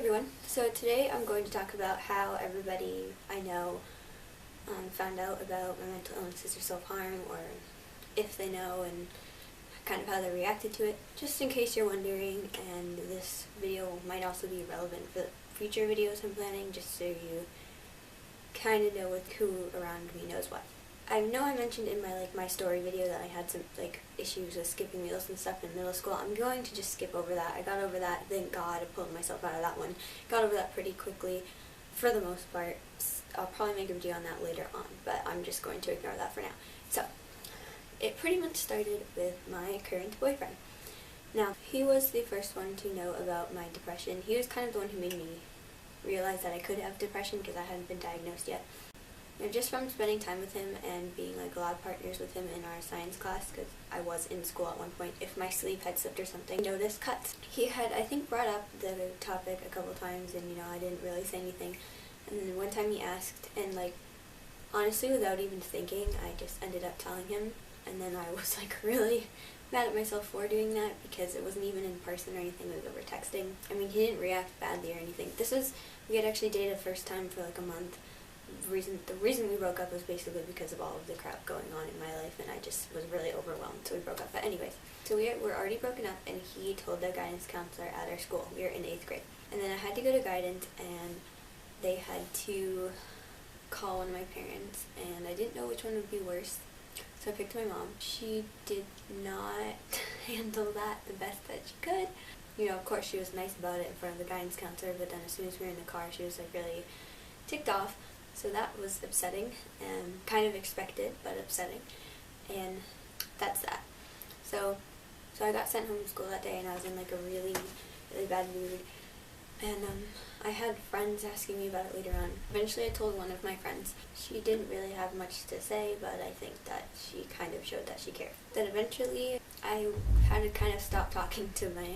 everyone. So today I'm going to talk about how everybody I know found out about my mental illnesses or self-harm, or if they know, and kind of how they reacted to it, just in case you're wondering. And this video might also be relevant for future videos I'm planning, just so you kind of know with who around me knows what. I know I mentioned in my story video that I had some issues with skipping meals and stuff in middle school. I'm going to just skip over that. I got over that, thank God. I pulled myself out of that one. Got over that pretty quickly for the most part. I'll probably make a video on that later on, but I'm just going to ignore that for now. So, it pretty much started with my current boyfriend. Now, he was the first one to know about my depression. He was kind of the one who made me realize that I could have depression because I hadn't been diagnosed yet. Just from spending time with him and being lab partners with him in our science class, because I was in school at one point, if my sleeve had slipped or something, noticed cuts. He had, I think, brought up the topic a couple times, and I didn't really say anything. And then one time he asked, and honestly, without even thinking, I just ended up telling him. And then I was really mad at myself for doing that, because it wasn't even in person or anything, it was over texting. I mean, he didn't react badly or anything. We had actually dated the first time for a month. The reason we broke up was basically because of all of the crap going on in my life, and I just was really overwhelmed, so we broke up. But anyways, so we were already broken up, and he told the guidance counselor at our school. We were in 8th grade. And then I had to go to guidance, and they had to call one of my parents, and I didn't know which one would be worse. So I picked my mom. She did not handle that the best that she could. Of course she was nice about it in front of the guidance counselor, but then as soon as we were in the car, she was really ticked off. So that was upsetting, and kind of expected, but upsetting. And that's that. So I got sent home from school that day, and I was in a really, really bad mood. And I had friends asking me about it later on. Eventually I told one of my friends. She didn't really have much to say, but I think that she kind of showed that she cared. Then eventually I had to kind of stop talking to my,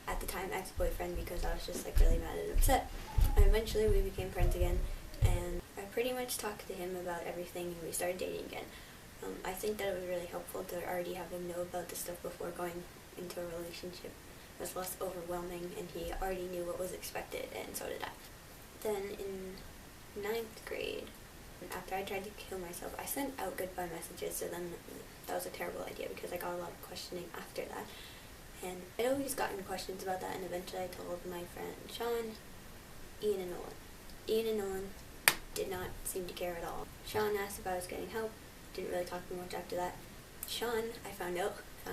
at the time, ex-boyfriend, because I was just really mad and upset. And eventually we became friends again, and I pretty much talked to him about everything, and we started dating again. I think that it was really helpful to already have him know about this stuff before going into a relationship. It was less overwhelming, and he already knew what was expected, and so did I. Then in 9th grade, after I tried to kill myself, I sent out goodbye messages, so then that was a terrible idea because I got a lot of questioning after that. And I'd always gotten questions about that, and eventually I told my friend Sean, Ian, and Nolan. Ian and Nolan did not seem to care at all. Sean asked if I was getting help, didn't really talk to me much after that. Sean, I found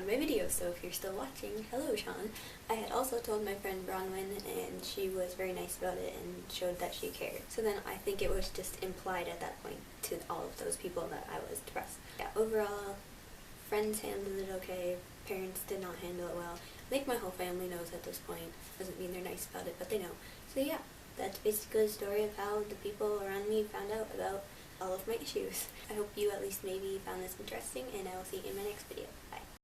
my video, so if you're still watching, hello Sean. I had also told my friend Bronwyn, and she was very nice about it and showed that she cared. So then I think it was just implied at that point to all of those people that I was depressed. Yeah, overall, friends handled it okay, parents did not handle it well. I think my whole family knows at this point. Doesn't mean they're nice about it, but they know. So yeah, that's basically the story of how the people around me found out about all of my issues. I hope you at least maybe found this interesting, and I will see you in my next video.